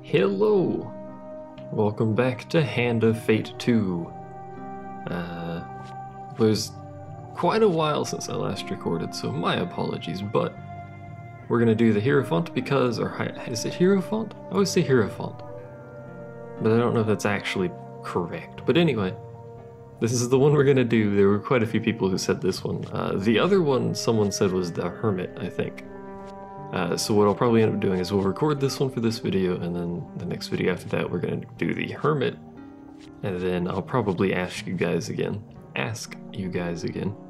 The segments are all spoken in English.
Hello! Welcome back to Hand of Fate 2. It was quite a while since I last recorded, so my apologies, but we're gonna do the Hierophant because, is it Hierophant? I always say Hierophant, but I don't know if that's actually correct. But anyway, this is the one we're gonna do. There were quite a few people who said this one. The other one someone said was the Hermit, I think. So what I'll probably end up doing is we'll record this one for this video, and then the next video after that we're going to do the Hermit, and then I'll probably ask you guys again,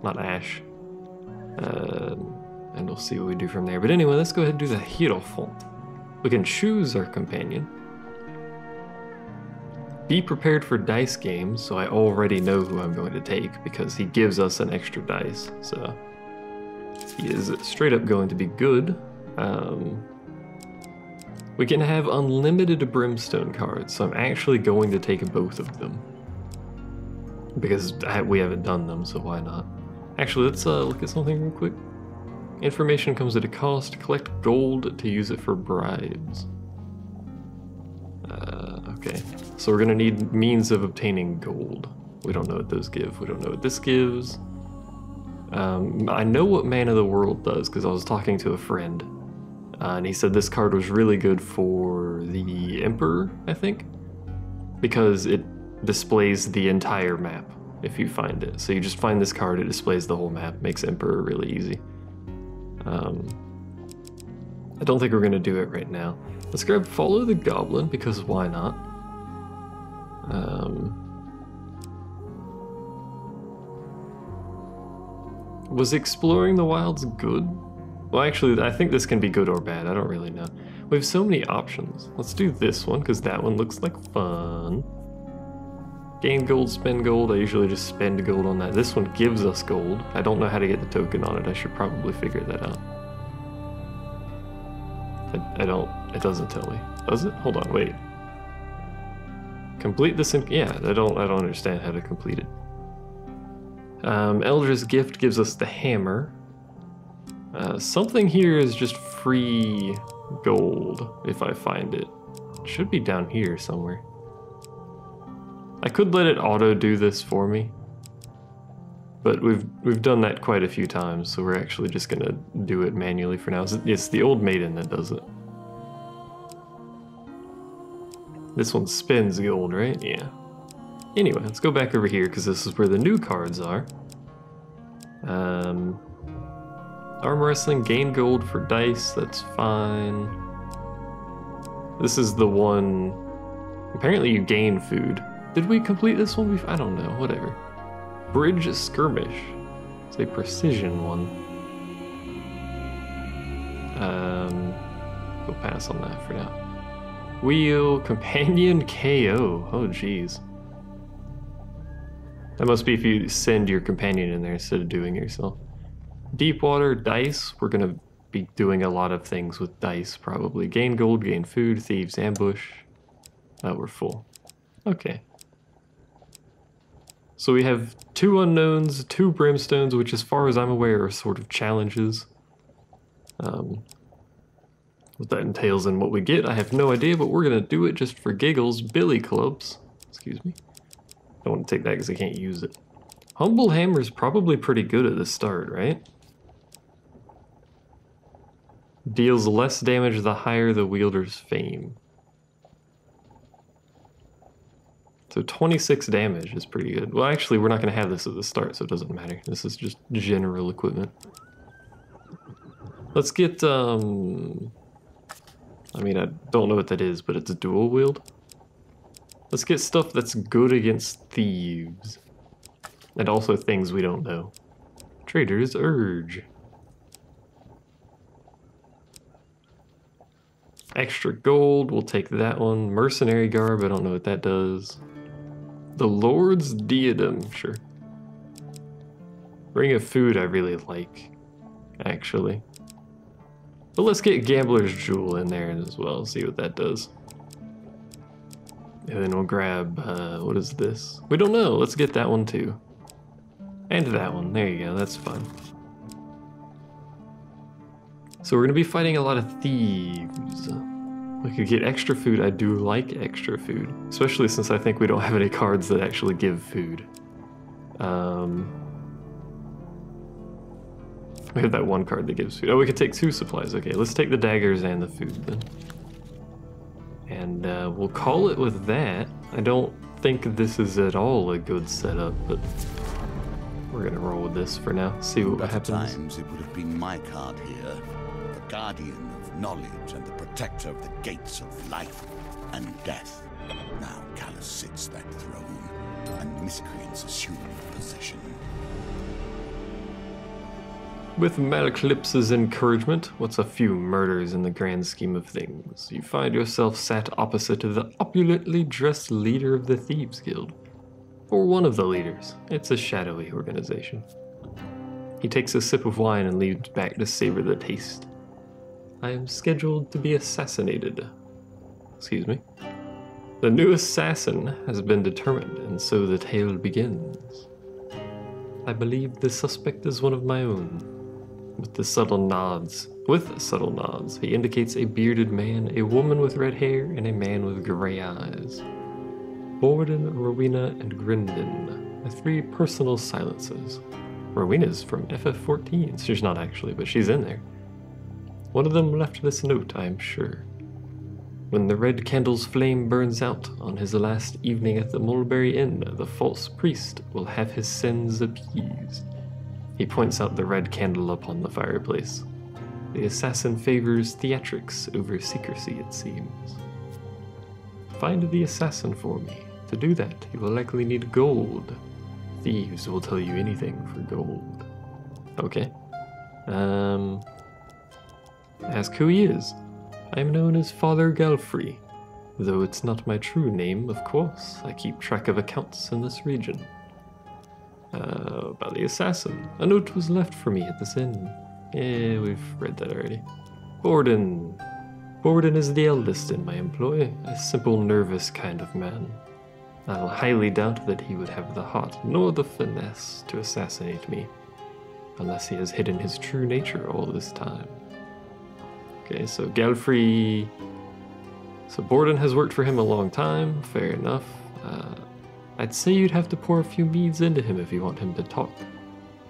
not Ash, and we'll see what we do from there. But anyway, let's go ahead and do the Hierophant. We can choose our companion. Be prepared for dice games, so I already know who I'm going to take because he gives us an extra dice, so he is straight up going to be good. We can have unlimited brimstone cards, so I'm actually going to take both of them because we haven't done them, so why not? Actually, let's look at something real quick. Information comes at a cost. Collect gold to use it for bribes. Okay, so we're gonna need means of obtaining gold. We don't know what those give. We don't know what this gives. I know what Man of the World does because I was talking to a friend. And he said this card was really good for the Emperor, I think, because it displays the entire map if you find it. So you just find this card, it displays the whole map, makes Emperor really easy. I don't think we're going to do it right now. Let's grab Follow the Goblin, because why not? Was Exploring the Wilds good? Well, actually, I think this can be good or bad. I don't really know. We have so many options. Let's do this one, because that one looks like fun. Gain gold, spend gold. I usually just spend gold on that. This one gives us gold. I don't know how to get the token on it. I should probably figure that out. I don't... It doesn't tell me. Does it? Hold on, wait. Complete this in... Yeah, I don't understand how to complete it. Elder's Gift gives us the hammer. Something here is just free gold, if I find it. It should be down here somewhere. I could let it auto do this for me, but we've done that quite a few times, so we're actually just gonna do it manually for now. It's the Old Maiden that does it. This one spends gold, right? Yeah. Anyway, let's go back over here, because this is where the new cards are. Arm wrestling, gain gold for dice, that's fine. This is the one... Apparently you gain food. Did we complete this one before? I don't know, whatever. Bridge skirmish. It's a precision one. We'll pass on that for now. Wheel, companion, KO. Oh, geez. That must be if you send your companion in there instead of doing it yourself. Deepwater, dice. We're gonna be doing a lot of things with dice, probably. Gain gold, gain food, thieves, ambush. We're full. Okay. So we have 2 unknowns, 2 brimstones, which as far as I'm aware are sort of challenges. What that entails and what we get, I have no idea, but we're gonna do it just for giggles. Billy clubs. Excuse me. Don't want to take that because I can't use it. Humble hammer is probably pretty good at the start, right? Deals less damage the higher the wielder's fame. So 26 damage is pretty good. Well, actually, we're not going to have this at the start, so it doesn't matter. This is just general equipment. Let's get, I mean, I don't know what that is, but it's a dual wield. Let's get stuff that's good against thieves. And also things we don't know. Trader's Urge. Extra gold, we'll take that one. Mercenary Garb, I don't know what that does. The Lord's Diadem, sure. Ring of Food I really like, actually. But let's get Gambler's Jewel in there as well, see what that does. And then we'll grab, what is this? We don't know, let's get that one too. And that one, there you go, that's fun. So we're gonna be fighting a lot of thieves. We could get extra food. I do like extra food, especially since I think we don't have any cards that actually give food. We have that one card that gives food. Oh, we could take 2 supplies. Okay, let's take the daggers and the food then. And we'll call it with that. I don't think this is at all a good setup, but we're gonna roll with this for now. See what happens. Times it would have been my card here, the guardian of knowledge and the protector of the gates of life and death. Now Callus sits that throne, and miscreants assume possession. With Malclips's encouragement, what's a few murders in the grand scheme of things? You find yourself sat opposite to the opulently dressed leader of the Thieves Guild. Or one of the leaders. It's a shadowy organization. He takes a sip of wine and leans back to savor the taste. I am scheduled to be assassinated. Excuse me. The new assassin has been determined, and so the tale begins. I believe the suspect is one of my own. With subtle nods, he indicates a bearded man, a woman with red hair, and a man with gray eyes. Borden, Rowena, and Grindon, my 3 personal silences. Rowena's from FF14. She's not actually, but she's in there. One of them left this note, I am sure. When the red candle's flame burns out on his last evening at the Mulberry Inn, the false priest will have his sins appeased. He points out the red candle upon the fireplace. The assassin favors theatrics over secrecy, it seems. Find the assassin for me. To do that, you will likely need gold. Thieves will tell you anything for gold. Okay. Ask who he is. I am known as Father Galfrey. Though it's not my true name, of course. I keep track of accounts in this region. About the assassin. A note was left for me at this inn. Yeah, we've read that already. Borden. Borden is the eldest in my employ, a simple, nervous kind of man. I'll highly doubt that he would have the heart nor the finesse to assassinate me, unless he has hidden his true nature all this time. Okay, so Galfrey... So Borden has worked for him a long time, fair enough. I'd say you'd have to pour a few meads into him if you want him to talk.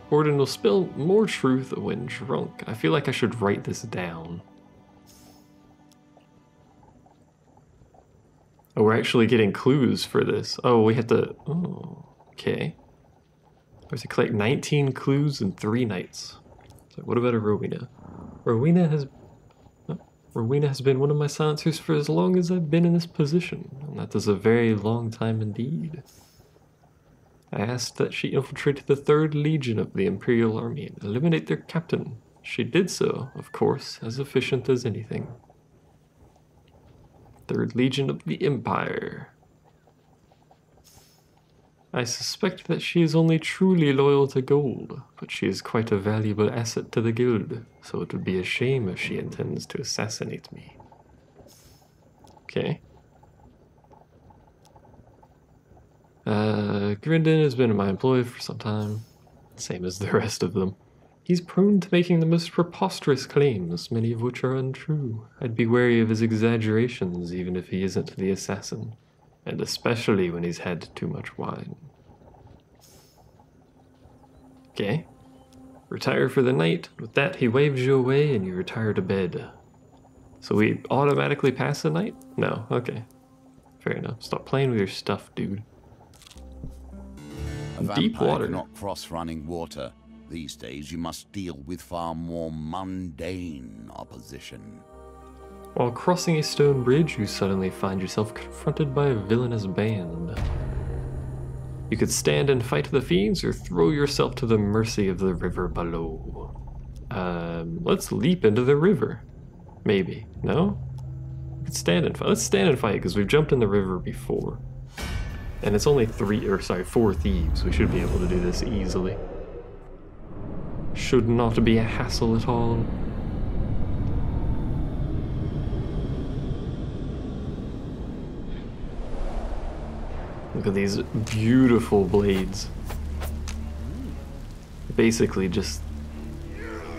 Borden will spill more truth when drunk. I feel like I should write this down. Oh, we're actually getting clues for this. Oh, we have to... Oh, okay. We have to collect 19 clues in 3 nights. So what about a Rowena? Rowena has been one of my silencers for as long as I've been in this position, and that is a very long time indeed. I asked that she infiltrate the 3rd Legion of the Imperial Army and eliminate their captain. She did so, of course, as efficient as anything. 3rd Legion of the Empire. I suspect that she is only truly loyal to gold, but she is quite a valuable asset to the guild, so it would be a shame if she intends to assassinate me. Okay. Grindon has been in my employ for some time, same as the rest of them. He's prone to making the most preposterous claims, many of which are untrue. I'd be wary of his exaggerations, even if he isn't the assassin. And especially when he's had too much wine. Okay. Retire for the night. With that, he waves you away and you retire to bed. So we automatically pass the night? No, okay. Fair enough. Stop playing with your stuff, dude. Deep water. Cannot cross running water. These days you must deal with far more mundane opposition. While crossing a stone bridge, you suddenly find yourself confronted by a villainous band. You could stand and fight the fiends, or throw yourself to the mercy of the river below. Let's leap into the river. Maybe. No? We could stand and fight. Let's stand and fight, because we've jumped in the river before. And it's only 4 thieves. We should be able to do this easily. Should not be a hassle at all. Look at these beautiful blades. Basically just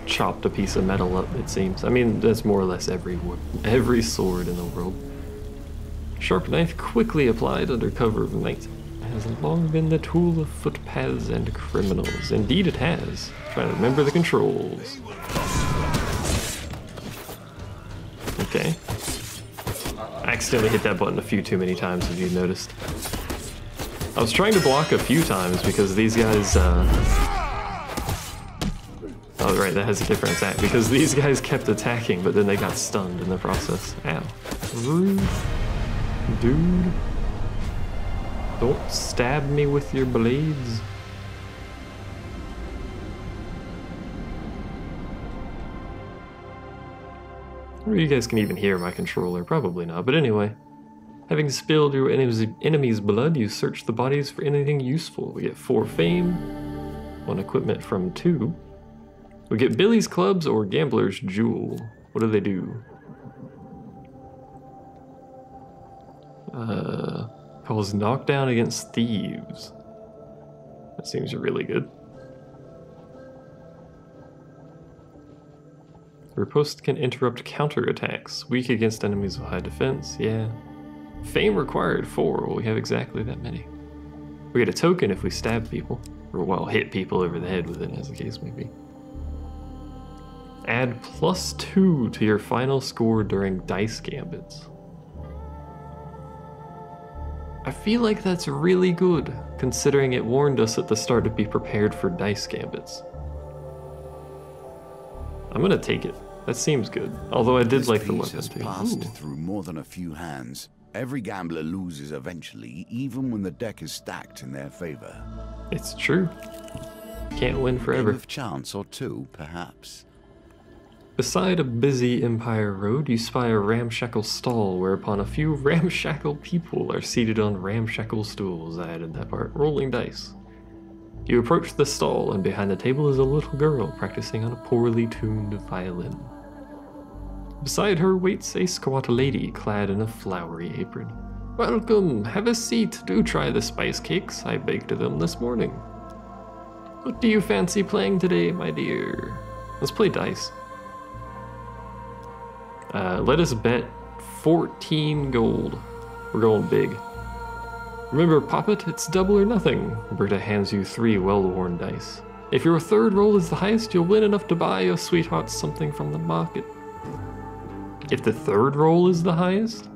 chopped a piece of metal up, it seems. I mean, that's more or less every sword in the world. Sharp knife quickly applied under cover of night. It has long been the tool of footpaths and criminals. Indeed it has. Trying to remember the controls. Okay. I accidentally hit that button a few too many times, if you noticed. I was trying to block a few times because these guys, oh right, that has a different attack. Because these guys kept attacking, but then they got stunned in the process. Ow. Rude. Dude. Don't stab me with your blades. Or you guys can even hear my controller, probably not, but anyway. Having spilled your enemy's blood, you search the bodies for anything useful. We get 4 fame, 1 equipment from 2. We get Billy's clubs or Gambler's Jewel. What do they do? Cause knockdown against thieves. That seems really good. Riposte can interrupt counterattacks. Weak against enemies with high defense, yeah. Fame required 4, well, we have exactly that many. We get a token if we stab people, or well, hit people over the head with it, as the case may be. Add +2 to your final score during dice gambits. I feel like that's really good, considering it warned us at the start to be prepared for dice gambits. I'm gonna take it. That seems good. Although I did like the weapon too. Passed through more than a few hands. Every gambler loses eventually, even when the deck is stacked in their favor. It's true. Can't win forever. Game of chance or two, perhaps. Beside a busy Empire Road, you spy a ramshackle stall, whereupon a few ramshackle people are seated on ramshackle stools. I added that part. Rolling dice. You approach the stall, and behind the table is a little girl practicing on a poorly tuned violin. Beside her waits a squat lady clad in a flowery apron. Welcome, have a seat. Do try the spice cakes. I baked them this morning. What do you fancy playing today, my dear? Let's play dice. Let us bet 14 gold. We're going big. Remember, Poppet, it's double or nothing. Berta hands you 3 well-worn dice. If your 3rd roll is the highest, you'll win enough to buy your sweetheart something from the market. If the 3rd roll is the highest?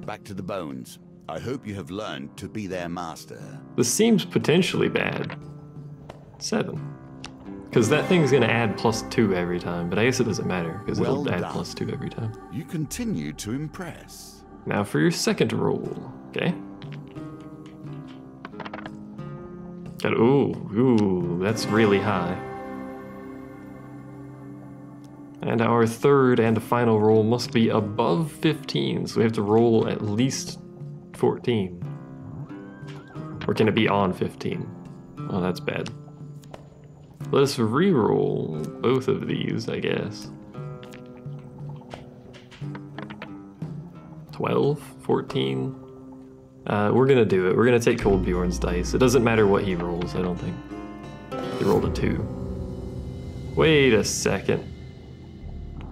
Back to the bones. I hope you have learned to be their master. This seems potentially bad. 7. Because that thing's gonna add +2 every time, but I guess it doesn't matter, because it'll add +2 every time. You continue to impress. Now for your 2nd roll, okay? Got, ooh, that's really high. And our 3rd and final roll must be above 15, so we have to roll at least 14. Or can it be on 15? Oh, that's bad. Let's re-roll both of these, I guess. 12, 14. We're gonna do it. We're gonna take Cold Bjorn's dice. It doesn't matter what he rolls, I don't think. He rolled a 2. Wait a second.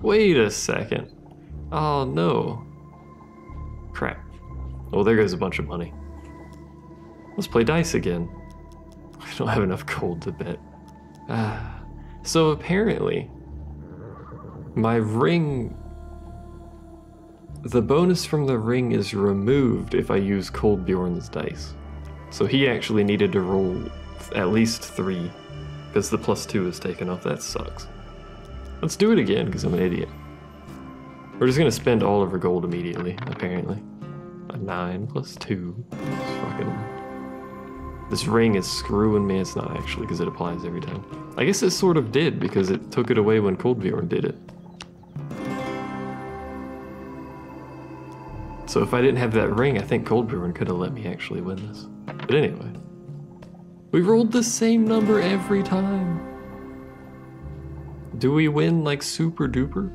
Wait a second. Oh no. Crap. Oh, there goes a bunch of money. Let's play dice again. I don't have enough gold to bet. So apparently, my ring, the bonus from the ring is removed if I use Cold Bjorn's dice. So he actually needed to roll at least 3, because the +2 is taken off. That sucks. Let's do it again, because I'm an idiot. We're just gonna spend all of our gold immediately, apparently. A 9 + 2. This ring is screwing me. It's not actually, because it applies every time. I guess it sort of did, because it took it away when Cold Bjorn did it. So if I didn't have that ring, I think Cold Bjorn could have let me actually win this. But anyway. We rolled the same number every time. Do we win like super duper?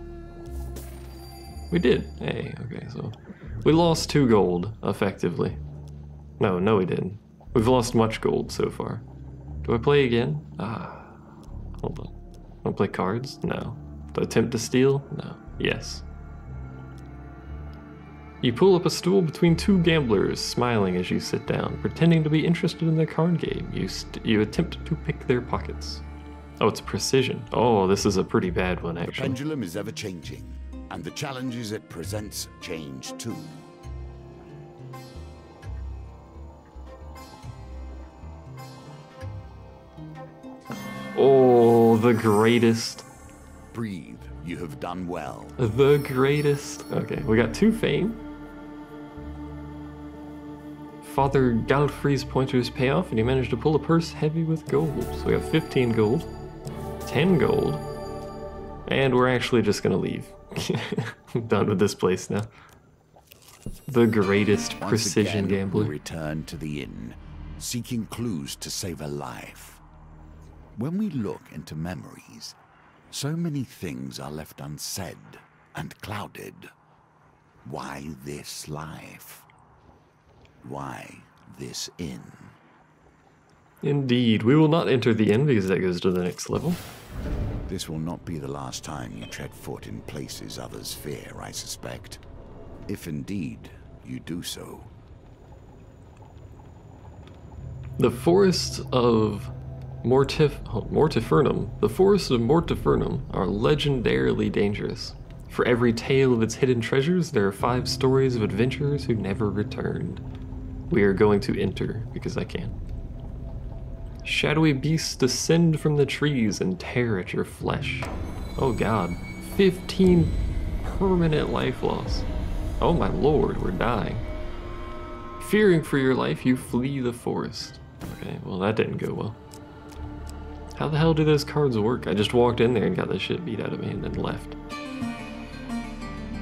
We did. Hey, okay, so we lost 2 gold, effectively. No, we didn't. We've lost much gold so far. Do I play again? Hold on. Wanna play cards? No. To attempt to steal? No. Yes. You pull up a stool between two gamblers, smiling as you sit down, pretending to be interested in their card game. You attempt to pick their pockets. Oh, it's precision. Oh, this is a pretty bad one, The actually. pendulum is ever changing, and the challenges it presents change too. Oh, the greatest. Breathe, you have done well. The greatest. Okay, we got 2 fame. Father Galfrey's pointers pay off, and you managed to pull a purse heavy with gold. So we got 15 gold, 10 gold, and we're actually just gonna leave. I'm done with this place now. The greatest Once precision again, gambler. we return to the inn, seeking clues to save a life. When we look into memories, so many things are left unsaid and clouded. Why this life? Why this inn? Indeed, we will not enter the inn because that goes to the next level. This will not be the last time you tread foot in places others fear, I suspect. If indeed you do so. The forest of Mortifernum. The forests of Mortifernum are legendarily dangerous. For every tale of its hidden treasures, there are 5 stories of adventurers who never returned. We are going to enter because I can. Shadowy beasts descend from the trees and tear at your flesh. Oh god. 15 permanent life loss. Oh my lord, we're dying. Fearing for your life, you flee the forest. Okay, well that didn't go well. How the hell do those cards work? I just walked in there and got the shit beat out of me and then left.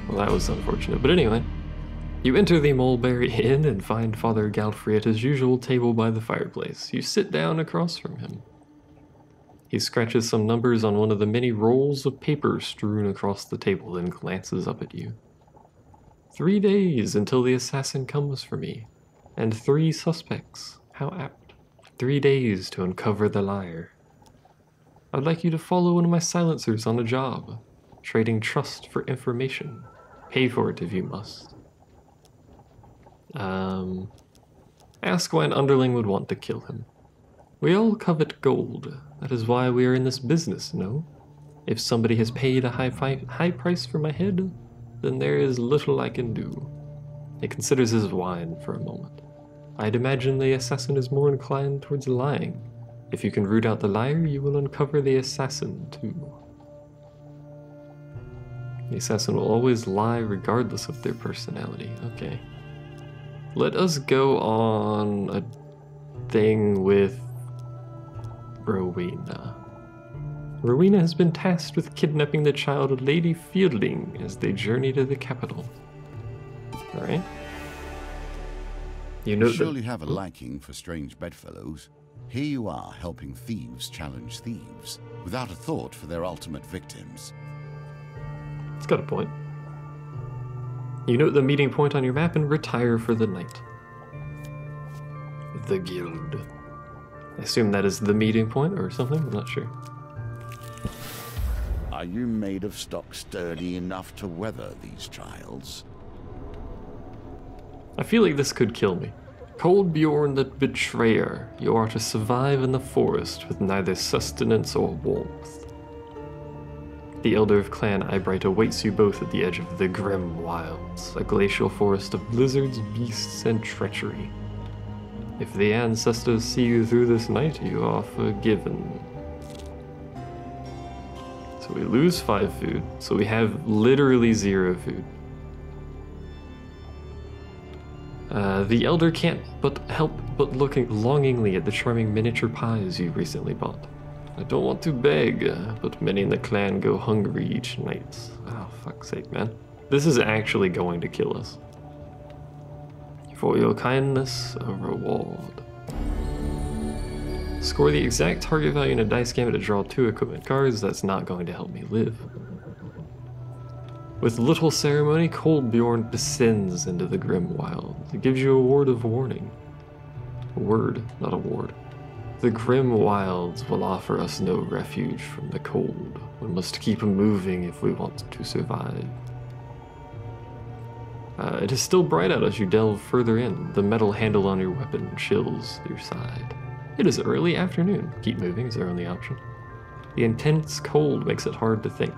Well, that was unfortunate, but anyway. You enter the Mulberry Inn and find Father Galfrey at his usual table by the fireplace. You sit down across from him. He scratches some numbers on one of the many rolls of paper strewn across the table, then glances up at you. 3 days until the assassin comes for me, and 3 suspects. How apt. 3 days to uncover the liar. I'd like you to follow one of my silencers on a job, trading trust for information. Pay for it if you must. Ask why an underling would want to kill him. We all covet gold. That is why we are in this business, no? If somebody has paid a high price for my head, then there is little I can do. He considers his wine for a moment. I'd imagine the assassin is more inclined towards lying. If you can root out the liar, you will uncover the assassin too. The assassin will always lie regardless of their personality. Okay. Let us go on a thing with Rowena. Rowena has been tasked with kidnapping the child Lady Fielding as they journey to the capital. Alright. You know surely have a liking for strange bedfellows. Here you are helping thieves challenge thieves, without a thought for their ultimate victims. It's got a point. You note the meeting point on your map and retire for the night. The guild. I assume that is the meeting point or something, I'm not sure. Are you made of stock sturdy enough to weather these trials? I feel like this could kill me. Coldbjorn the Betrayer, you are to survive in the forest with neither sustenance or warmth. The Elder of Clan Eyebright awaits you both at the edge of the Grim Wilds, a glacial forest of blizzards, beasts, and treachery. If the ancestors see you through this night, you are forgiven. So we lose 5 food, so we have literally 0 food. The Elder can't help but looking longingly at the charming miniature pies you recently bought. I don't want to beg, but many in the clan go hungry each night. Oh, fuck's sake, man. This is actually going to kill us. For your kindness, a reward. Score the exact target value in a dice game to draw 2 equipment cards. That's not going to help me live. With little ceremony, Coldbjorn descends into the Grim Wilds. It gives you a word of warning. A word, not a ward. The grim wilds will offer us no refuge from the cold. We must keep moving if we want to survive. It is still bright out as you delve further in. The metal handle on your weapon chills your side. It is early afternoon. Keep moving is our only option. The intense cold makes it hard to think.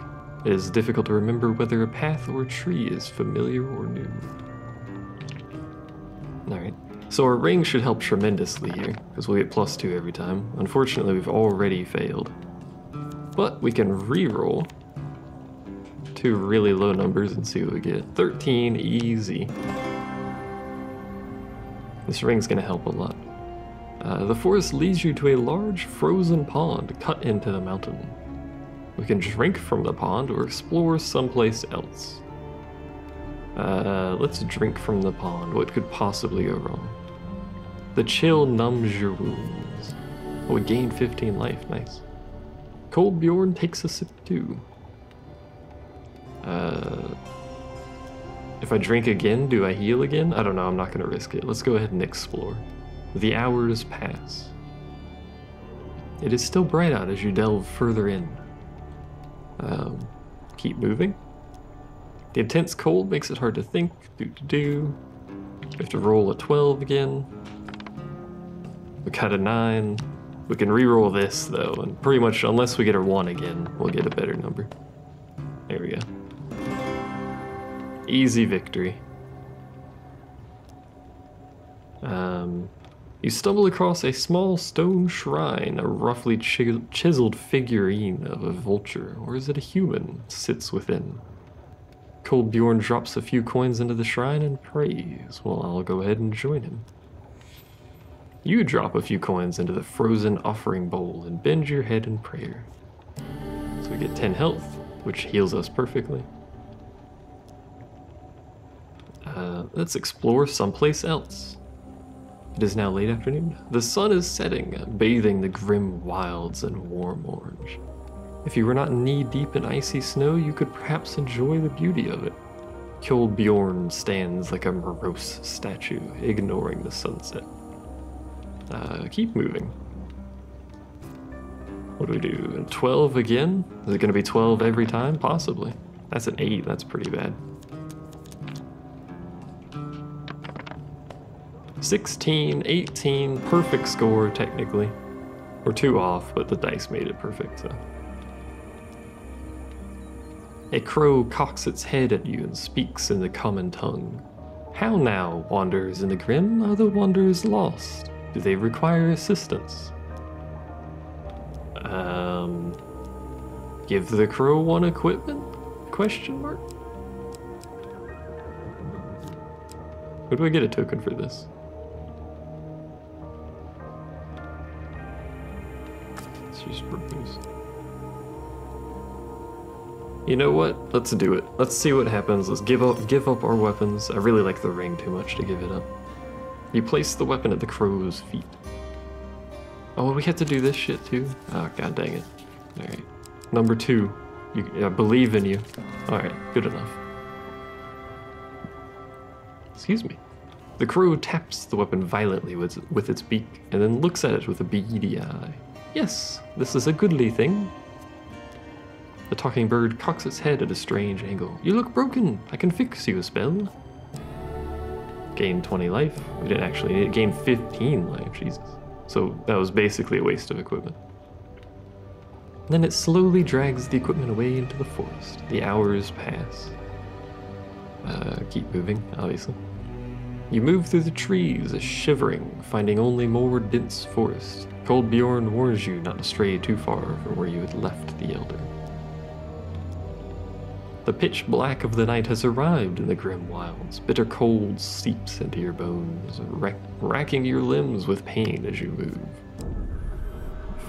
It is difficult to remember whether a path or tree is familiar or new. Alright, so our ring should help tremendously here, because we'll get +2 every time. Unfortunately, we've already failed. But we can re-roll 2 really low numbers and see what we get. 13, easy. This ring's gonna help a lot. The forest leads you to a large frozen pond cut into the mountain. We can drink from the pond or explore someplace else. Let's drink from the pond. What could possibly go wrong? The chill numbs your wounds. Oh, we gained 15 life, nice. Cold Bjorn takes a sip too. If I drink again, do I heal again? I don't know, I'm not gonna risk it. Let's go ahead and explore. The hours pass. It is still bright out as you delve further in. Keep moving. The intense cold makes it hard to think. We have to roll a 12 again. We got a 9. We can re-roll this though, and pretty much unless we get a 1 again, we'll get a better number. There we go. Easy victory. You stumble across a small stone shrine. A roughly chiseled figurine of a vulture, or is it a human, sits within. Cold Bjorn drops a few coins into the shrine and prays. Well, I'll go ahead and join him. You drop a few coins into the frozen offering bowl and bend your head in prayer. So we get 10 health, which heals us perfectly. Let's explore someplace else. It is now late afternoon. The sun is setting, bathing the grim wilds in warm orange. If you were not knee-deep in icy snow, you could perhaps enjoy the beauty of it. Cold Bjorn stands like a morose statue, ignoring the sunset. Keep moving. What do we do? 12 again? Is it going to be 12 every time? Possibly. That's an 8, that's pretty bad. 16, 18, perfect score technically. We're 2 off, but the dice made it perfect, so. A crow cocks its head at you and speaks in the common tongue. How now, wanderers in the grim? Are the wanderers lost? Do they require assistance? Give the crow 1 equipment? Question mark? Who do I get a token for this? Let's just propose. You know what? Let's do it. Let's see what happens. Let's give up our weapons. I really like the ring too much to give it up. You place the weapon at the crow's feet. Oh, we have to do this shit too? Oh, god dang it. Alright. Number 2. I believe in you. Alright, good enough. Excuse me. The crow taps the weapon violently with its beak, and then looks at it with a beady eye. Yes, this is a goodly thing. The talking bird cocks its head at a strange angle. You look broken. I can fix you a spell. Gain 20 life. We didn't actually need it. Gain 15 life, Jesus. So that was basically a waste of equipment. Then it slowly drags the equipment away into the forest. The hours pass. Keep moving, obviously. You move through the trees, shivering, finding only more dense forest. Cold Bjorn warns you not to stray too far from where you had left the Elder. The pitch black of the night has arrived in the grim wilds. Bitter cold seeps into your bones, racking your limbs with pain as you move.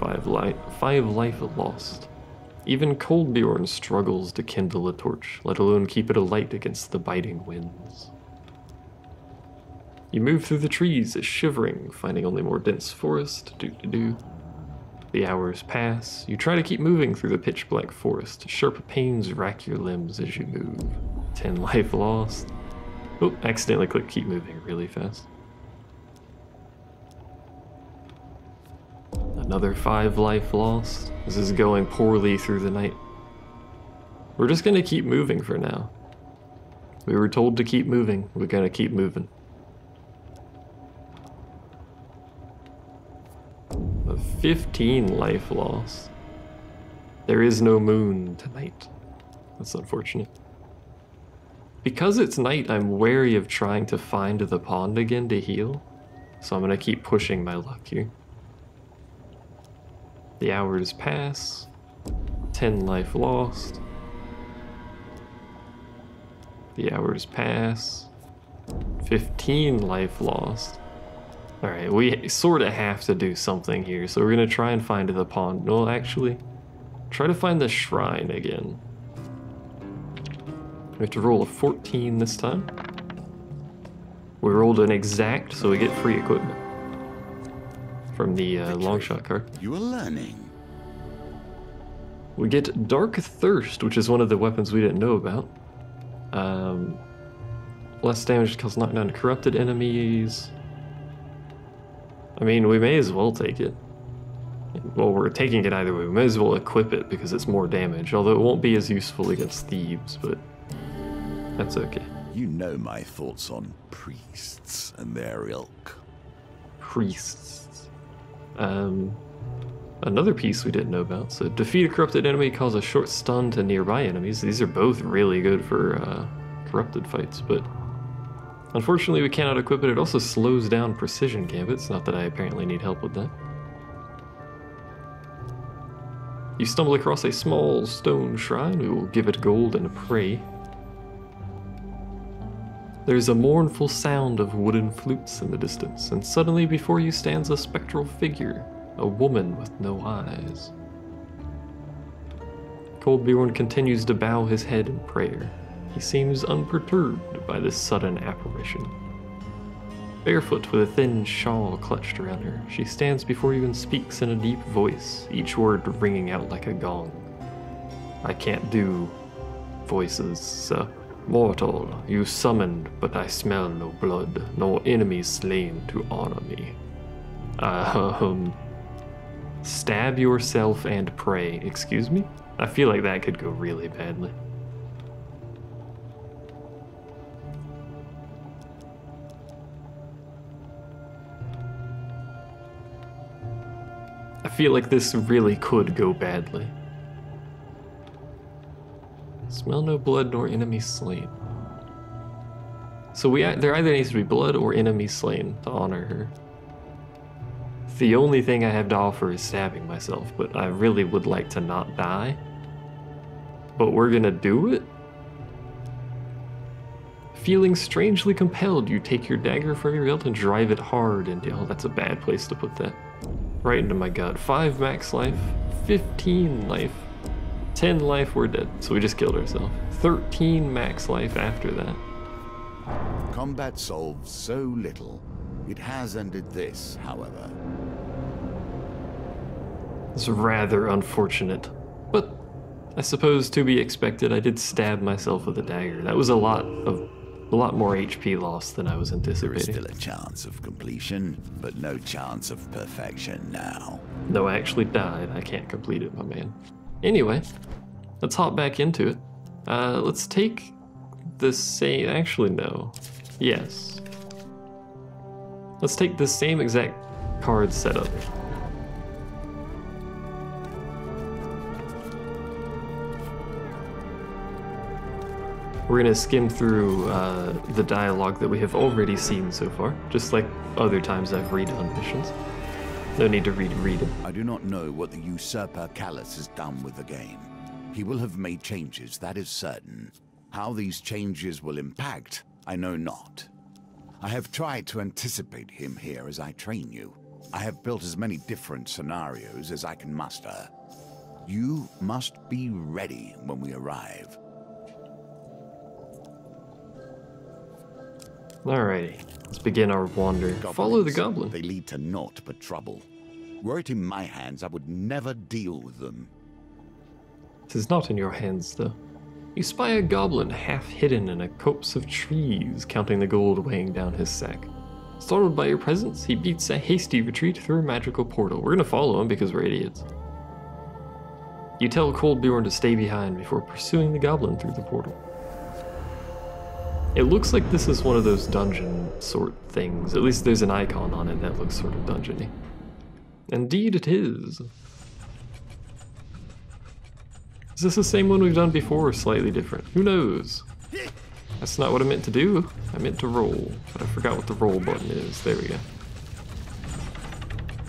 5 life lost. Even Cold Bjorn struggles to kindle a torch, let alone keep it alight against the biting winds. You move through the trees, shivering, finding only more dense forest. The hours pass. You try to keep moving through the pitch black forest. Sharp pains rack your limbs as you move. 10 life lost. Oh, accidentally clicked keep moving really fast. Another 5 life lost. This is going poorly through the night. We're just gonna keep moving for now. We were told to keep moving. We're gonna keep moving. A 15 life lost. There is no moon tonight. That's unfortunate. Because it's night, I'm wary of trying to find the pond again to heal. So I'm gonna keep pushing my luck here. The hours pass. 10 life lost. The hours pass. 15 life lost. Alright, we sort of have to do something here, so we're gonna try and find the pond. No, actually, try to find the shrine again. We have to roll a 14 this time. We rolled an exact, so we get free equipment from the long shot card. You are learning. We get Dark Thirst, which is one of the weapons we didn't know about. Less damage because knockdown to corrupted enemies. I mean, we may as well take it. Well, we're taking it either way. We may as well equip it because it's more damage, although it won't be as useful against thieves, but that's okay. You know my thoughts on priests and their ilk. Priests. Another piece we didn't know about. So defeat a corrupted enemy, cause a short stun to nearby enemies. These are both really good for corrupted fights, but unfortunately we cannot equip it. It also slows down precision gambits, not that I apparently need help with that. You stumble across a small stone shrine. We will give it gold and pray. There's a mournful sound of wooden flutes in the distance, and suddenly before you stands a spectral figure, a woman with no eyes. Coldbeorn continues to bow his head in prayer. He seems unperturbed by this sudden apparition. Barefoot with a thin shawl clutched around her, she stands before you and speaks in a deep voice, each word ringing out like a gong. I can't do voices, sir. Mortal, you summoned, but I smell no blood, nor enemies slain to honor me. Stab yourself and pray. Excuse me? I feel like that could go really badly. I feel like this really could go badly. Smell no blood nor enemies slain. So there either needs to be blood or enemies slain to honor her. The only thing I have to offer is stabbing myself, but I really would like to not die. But we're gonna do it? Feeling strangely compelled, you take your dagger from your belt and drive it hard into... Oh, that's a bad place to put that. Right into my gut. 5 max life, 15 life, 10 life, we're dead. So we just killed ourselves. 13 max life after that. Combat solves so little. It has ended this, however. It's rather unfortunate, but I suppose to be expected. I did stab myself with a dagger. That was a lot more HP loss than I was anticipating. There is still a chance of completion, but no chance of perfection now. No, I actually died. I can't complete it, my man. Anyway, let's hop back into it. Let's take the same... Actually, no. Yes. Let's take the same exact card setup. We're gonna skim through the dialogue that we have already seen so far, just like other times I've redone missions. No need to read it. I do not know what the usurper Callus has done with the game. He will have made changes, that is certain. How these changes will impact, I know not. I have tried to anticipate him here as I train you. I have built as many different scenarios as I can muster. You must be ready when we arrive. Alrighty, let's begin our wander. Follow the goblin. They lead to naught but trouble. Were it in my hands, I would never deal with them. It is not in your hands, though. You spy a goblin half hidden in a copse of trees, counting the gold weighing down his sack. Startled by your presence, he beats a hasty retreat through a magical portal. We're gonna follow him because we're idiots. You tell Coldbjorn to stay behind before pursuing the goblin through the portal. It looks like this is one of those dungeon sort things. At least there's an icon on it that looks sort of dungeony. Indeed it is. Is this the same one we've done before or slightly different? Who knows? That's not what I meant to do. I meant to roll, but I forgot what the roll button is. There we go.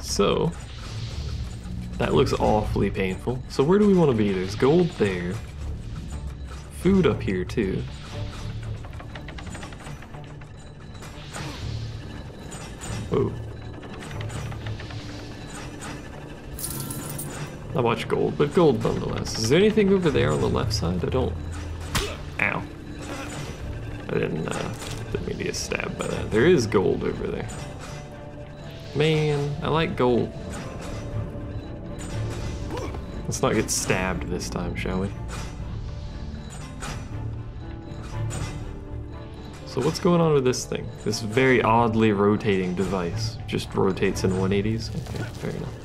So, that looks awfully painful. So where do we want to be? There's gold there. Food up here too. Whoa. Not much gold, but gold nonetheless. Is there anything over there on the left side? I don't... Ow. I didn't mean to get stabbed by that. There is gold over there. Man, I like gold. Let's not get stabbed this time, shall we? So what's going on with this thing? This very oddly rotating device. Just rotates in 180s? Okay, fair enough.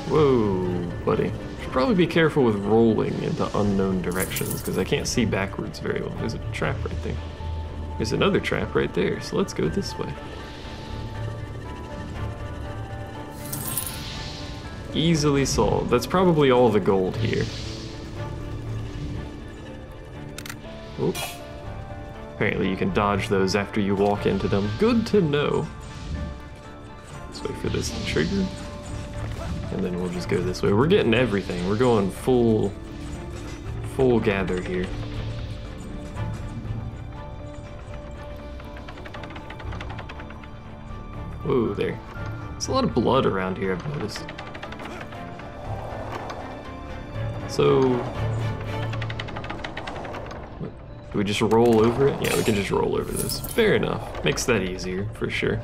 Whoa, buddy. Should probably be careful with rolling into unknown directions because I can't see backwards very well. There's a trap right there. There's another trap right there, so let's go this way. Easily solved. That's probably all the gold here. Oop. Apparently you can dodge those after you walk into them. Good to know. Let's wait for this to trigger. And then we'll just go this way. We're getting everything. We're going full gather here. Whoa, there. There's a lot of blood around here, I've noticed. So... do we just roll over it? Yeah, we can just roll over this. Fair enough. Makes that easier, for sure.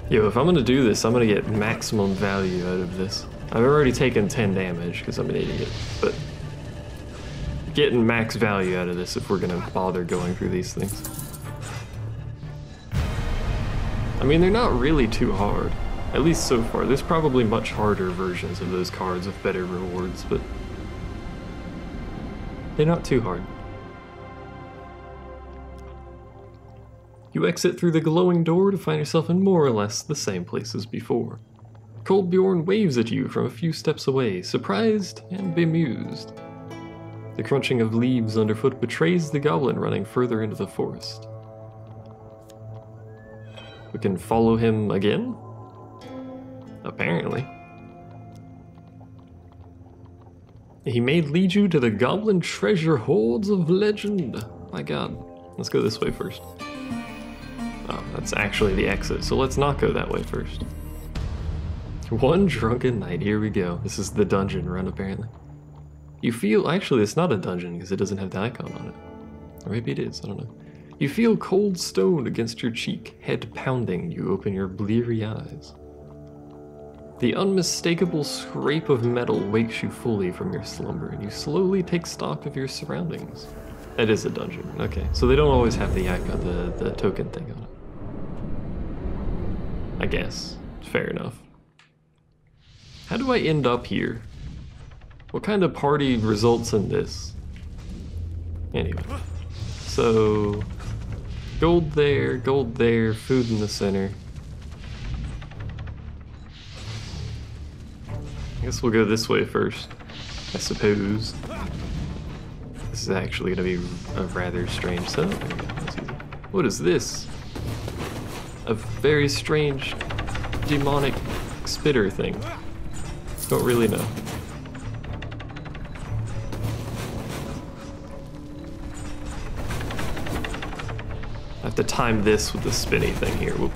Yo, if I'm gonna do this, I'm gonna get maximum value out of this. I've already taken 10 damage because I'm an idiot, but getting max value out of this if we're gonna bother going through these things. I mean, they're not really too hard, at least so far. There's probably much harder versions of those cards with better rewards, but they're not too hard. You exit through the glowing door to find yourself in more or less the same place as before. Coldbjorn waves at you from a few steps away, surprised and bemused. The crunching of leaves underfoot betrays the goblin running further into the forest. We can follow him again? Apparently. He may lead you to the goblin treasure hoards of legend. My god. Let's go this way first. Oh, that's actually the exit, so let's not go that way first. One drunken night, here we go. This is the dungeon run, apparently. You feel, actually it's not a dungeon because it doesn't have the icon on it. Or maybe it is, I don't know. You feel cold stone against your cheek, head pounding, you open your bleary eyes. The unmistakable scrape of metal wakes you fully from your slumber, and you slowly take stock of your surroundings. That is a dungeon, okay. So they don't always have the icon, the token thing on it. I guess. Fair enough. How do I end up here? What kind of party results in this? Anyway. So... gold there, food in the center. I guess we'll go this way first, I suppose. This is actually going to be a rather strange setup. There we go. That's easy. What is this? A very strange demonic spitter thing. Don't really know. I have to time this with the spinny thing here. Whoop.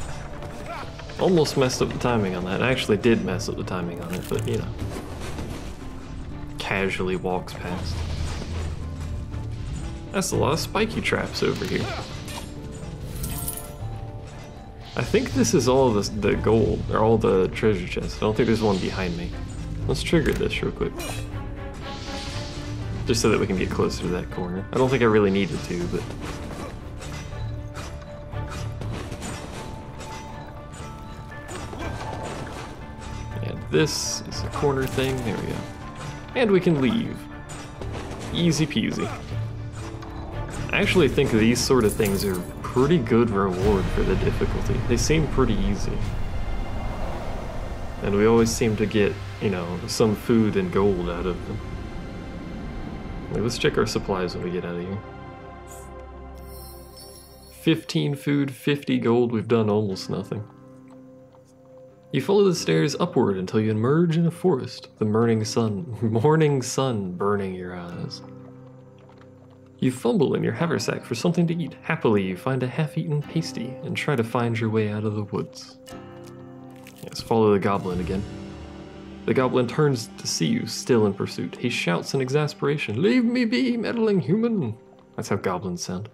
Almost messed up the timing on that. I actually did mess up the timing on it, but you know. Casually walks past. That's a lot of spiky traps over here. I think this is all the gold, or all the treasure chests. I don't think there's one behind me. Let's trigger this real quick. Just so that we can get closer to that corner. I don't think I really needed to, but... And this is a corner thing. There we go. And we can leave. Easy peasy. I actually think these sort of things are pretty good reward for the difficulty. They seem pretty easy. And we always seem to get, you know, some food and gold out of them. Let's check our supplies when we get out of here. 15 food, 50 gold, we've done almost nothing. You follow the stairs upward until you emerge in a forest, the morning sun burning your eyes. You fumble in your haversack for something to eat. Happily, you find a half-eaten pasty and try to find your way out of the woods. Yes, follow the goblin again. The goblin turns to see you, still in pursuit. He shouts in exasperation, "Leave me be, meddling human!" That's how goblins sound.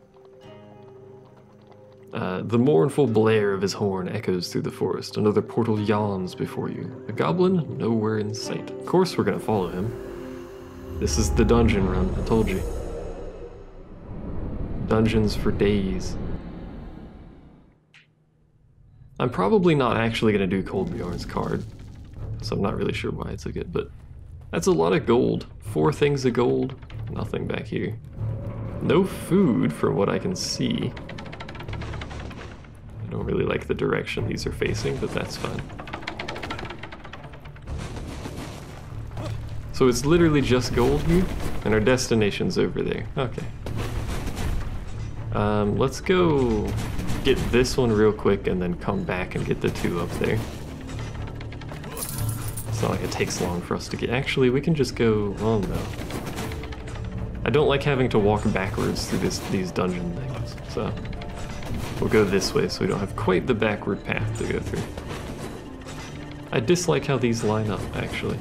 The mournful blare of his horn echoes through the forest. Another portal yawns before you. The goblin, nowhere in sight. Of course we're gonna follow him. This is the dungeon run, I told you. Dungeons for days. I'm probably not actually gonna do Coldbjorn's card, so I'm not really sure why I took it, but that's a lot of gold. 4 things of gold, nothing back here. No food from what I can see. I don't really like the direction these are facing, but that's fine. So it's literally just gold here, and our destination's over there. Okay. Let's go get this one real quick and then come back and get the 2 up there. It's not like it takes long for us to get. Actually, we can just go. Oh no. I don't like having to walk backwards through these dungeon things, so we'll go this way so we don't have quite the backward path to go through. I dislike how these line up, actually.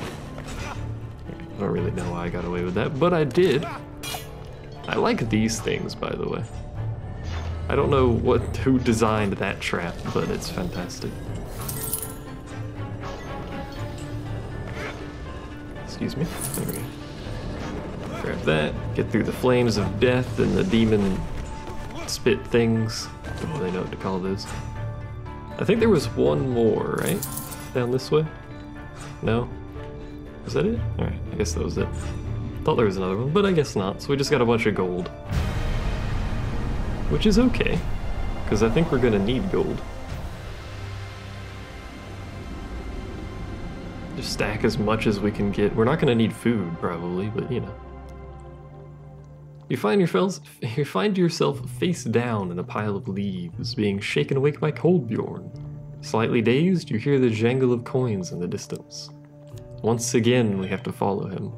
I don't really know why I got away with that, but I did. I like these things, by the way. I don't know who designed that trap, but it's fantastic. Excuse me. There we go. Grab that, get through the flames of death and the demon spit things. Don't really know what to call those. I think there was one more, right? Down this way? No? Was that it? Alright, I guess that was it. Thought there was another one, but I guess not. So we just got a bunch of gold. Which is okay, because I think we're gonna need gold. Just stack as much as we can get. We're not gonna need food, probably, but you know. You find yourself face down in a pile of leaves, being shaken awake by Coldbjorn. Slightly dazed, you hear the jangle of coins in the distance. Once again, we have to follow him.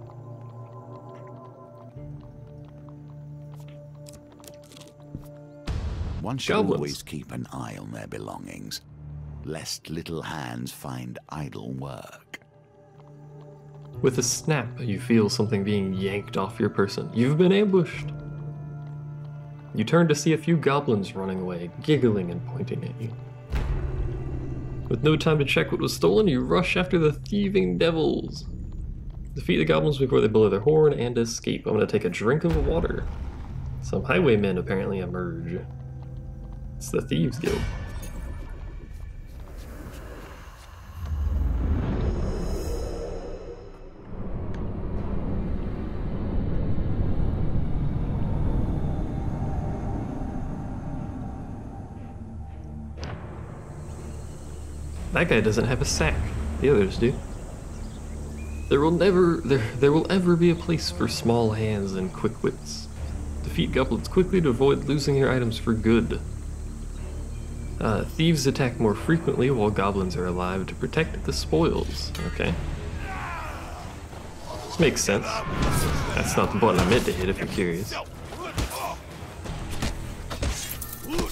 One should always keep an eye on their belongings, lest little hands find idle work. With a snap, you feel something being yanked off your person. You've been ambushed. You turn to see a few goblins running away, giggling and pointing at you. With no time to check what was stolen, you rush after the thieving devils. Defeat the goblins before they blow their horn and escape. I'm gonna take a drink of water. Some highwaymen apparently emerge. It's the Thieves Guild. That guy doesn't have a sack. The others do. There will ever be a place for small hands and quick wits. Defeat goblins quickly to avoid losing your items for good. Thieves attack more frequently while goblins are alive to protect the spoils. Okay. Makes sense. That's not the button I meant to hit if you're curious. How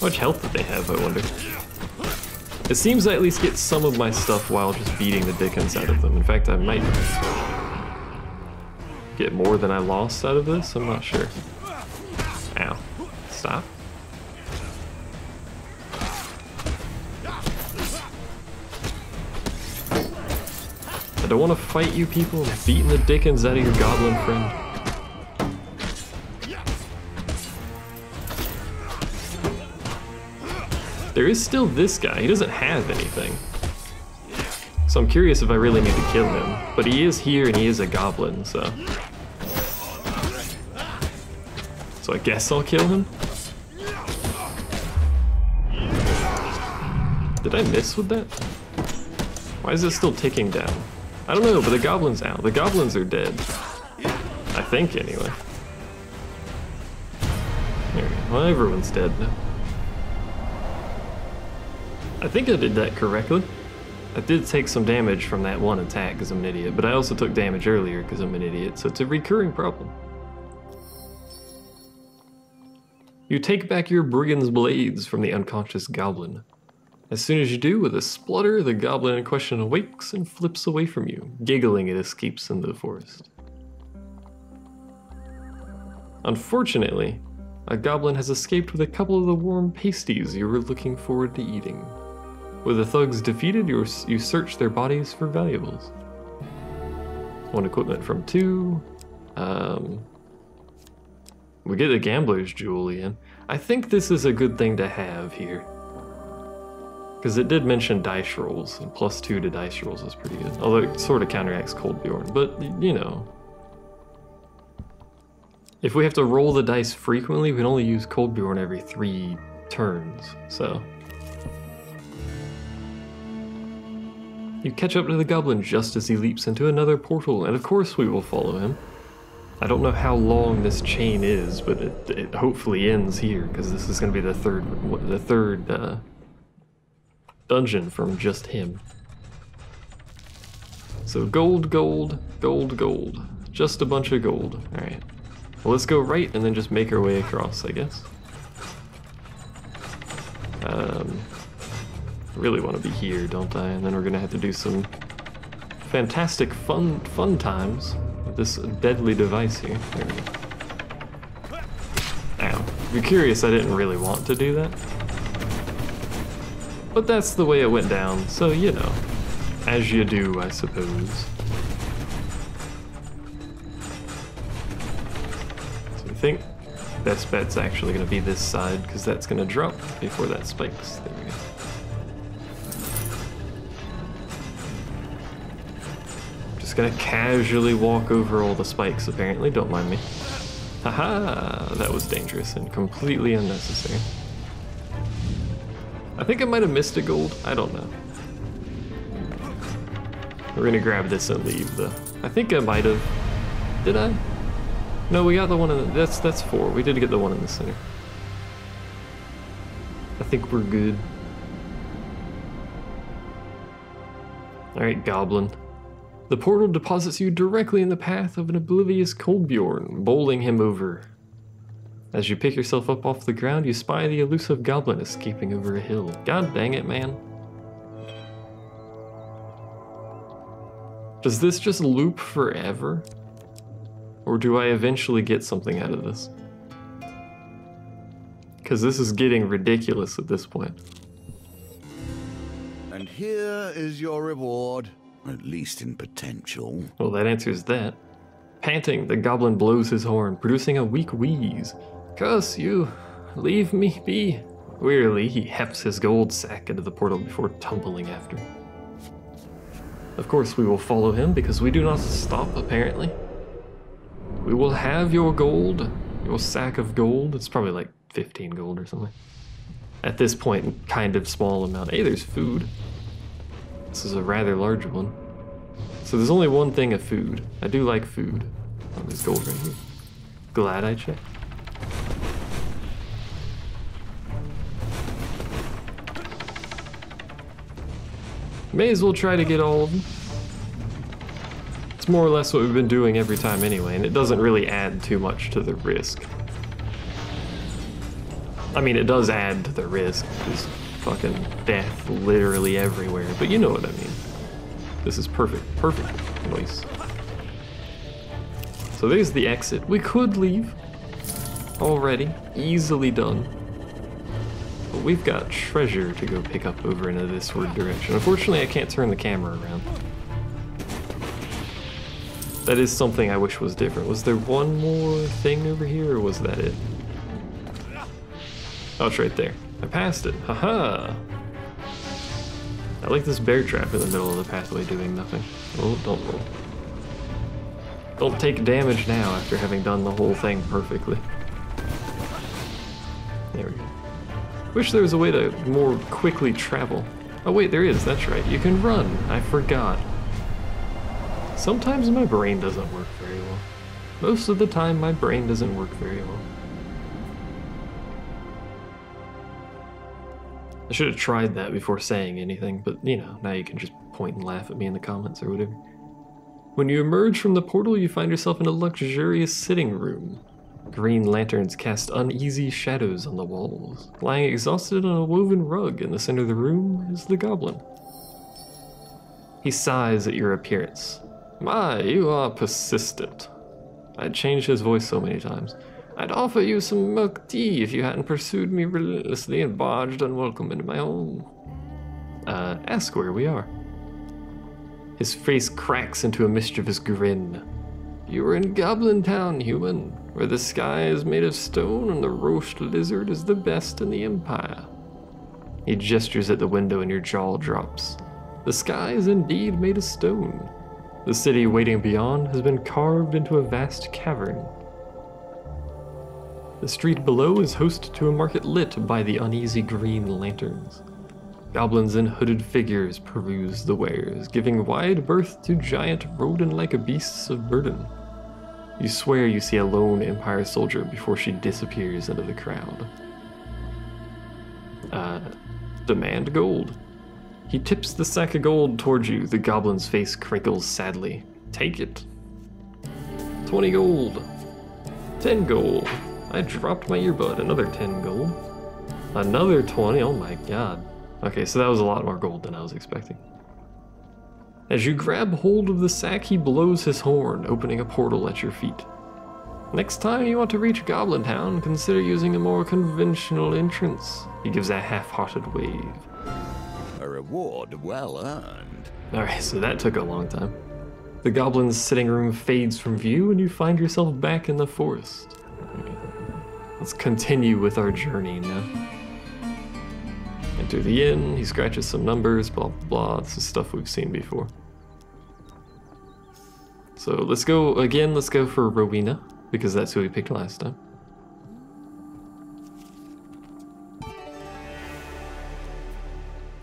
much health did they have, I wonder? It seems I at least get some of my stuff while just beating the dickens out of them. In fact, I might get more than I lost out of this, I'm not sure. Ow. Stop. I don't want to fight you people. I'm beating the dickens out of your goblin friend. There is still this guy. He doesn't have anything. So I'm curious if I really need to kill him. But he is here and he is a goblin, so... So I guess I'll kill him? Did I miss with that? Why is it still ticking down? I don't know, but the goblin's out. The goblins are dead. I think, anyway. There we go. Well, everyone's dead now. I think I did that correctly. I did take some damage from that one attack because I'm an idiot, but I also took damage earlier because I'm an idiot, so it's a recurring problem. You take back your brigand's blades from the unconscious goblin. As soon as you do, with a splutter, the goblin in question awakes and flips away from you. Giggling, it escapes into the forest. Unfortunately, a goblin has escaped with a couple of the warm pasties you were looking forward to eating. With the thugs defeated, you search their bodies for valuables. One equipment from 2. We get a gambler's jewel again. I think this is a good thing to have here. Because it did mention dice rolls, and +2 to dice rolls is pretty good. Although it sort of counteracts Coldbjorn, but you know. If we have to roll the dice frequently, we can only use Coldbjorn every 3 turns, so. You catch up to the goblin just as he leaps into another portal, and of course we will follow him. I don't know how long this chain is, but it hopefully ends here, because this is going to be the third dungeon from just him. So gold, gold, gold, gold. Just a bunch of gold. Alright. Well, let's go right and then just make our way across, I guess. I really want to be here, don't I? And then we're going to have to do some fantastic fun times with this deadly device here. There we go. Ow. If you're curious, I didn't really want to do that. But that's the way it went down, so you know, as you do, I suppose. So I think best bet's actually going to be this side, because that's going to drop before that spikes. There we go. Just going to casually walk over all the spikes, apparently, don't mind me. Haha, that was dangerous and completely unnecessary. I think I might have missed a gold. I don't know. We're gonna grab this and leave though. I think I might have. Did I? No, we got the one in the, that's 4. We did get the one in the center. I think we're good. Alright, goblin. The portal deposits you directly in the path of an oblivious Coldbjorn, bowling him over. As you pick yourself up off the ground, you spy the elusive goblin escaping over a hill. God dang it, man. Does this just loop forever? Or do I eventually get something out of this? Because this is getting ridiculous at this point. And here is your reward, at least in potential. Well, that answers that. Panting, the goblin blows his horn, producing a weak wheeze. Curse you! Leave me be! Wearily, he hefts his gold sack into the portal before tumbling after. Of course, we will follow him because we do not stop, apparently. We will have your gold, your sack of gold. It's probably like 15 gold or something. At this point, kind of small amount. Hey, there's food. This is a rather large one. So there's only one thing of food. I do like food. Oh, there's gold right here. Glad I checked. May as well try to get all of them. It's more or less what we've been doing every time anyway, and it doesn't really add too much to the risk. I mean, it does add to the risk. There's fucking death literally everywhere, but you know what I mean. This is perfect. Perfect place. So there's the exit. We could leave already. Easily done. But we've got treasure to go pick up over into this word direction. Unfortunately, I can't turn the camera around. That is something I wish was different. Was there one more thing over here, or was that it? Oh, it's right there. I passed it. Haha! I like this bear trap in the middle of the pathway doing nothing. Oh, don't roll. Don't take damage now after having done the whole thing perfectly. There we go. Wish there was a way to more quickly travel. Oh wait, there is, that's right. You can run. I forgot. Sometimes my brain doesn't work very well. Most of the time my brain doesn't work very well. I should have tried that before saying anything, but you know, now you can just point and laugh at me in the comments or whatever. When you emerge from the portal, you find yourself in a luxurious sitting room. Green lanterns cast uneasy shadows on the walls. Lying exhausted on a woven rug in the center of the room is the goblin. He sighs at your appearance. My, you are persistent. I'd changed his voice so many times. I'd offer you some milk tea if you hadn't pursued me relentlessly and barged unwelcome into my home. Ask where we are. His face cracks into a mischievous grin. You are in Goblin Town, human, where the sky is made of stone and the roast lizard is the best in the Empire. He gestures at the window and your jaw drops. The sky is indeed made of stone. The city waiting beyond has been carved into a vast cavern. The street below is host to a market lit by the uneasy green lanterns. Goblins and hooded figures peruse the wares, giving wide berth to giant rodent-like beasts of burden. You swear you see a lone Empire soldier before she disappears into the crowd. Demand gold. He tips the sack of gold towards you. The goblin's face crinkles sadly. Take it. 20 gold. 10 gold. I dropped my earbud. Another 10 gold. Another 20. Oh my god. Okay, so that was a lot more gold than I was expecting. As you grab hold of the sack, he blows his horn, opening a portal at your feet. Next time you want to reach Goblin Town, consider using a more conventional entrance. He gives a half-hearted wave. A reward well earned. Alright, so that took a long time. The goblin's sitting room fades from view and you find yourself back in the forest. Okay. Let's continue with our journey now. Enter the inn, he scratches some numbers, blah blah blah. This is stuff we've seen before. So let's go again, let's go for Rowena, because that's who we picked last time.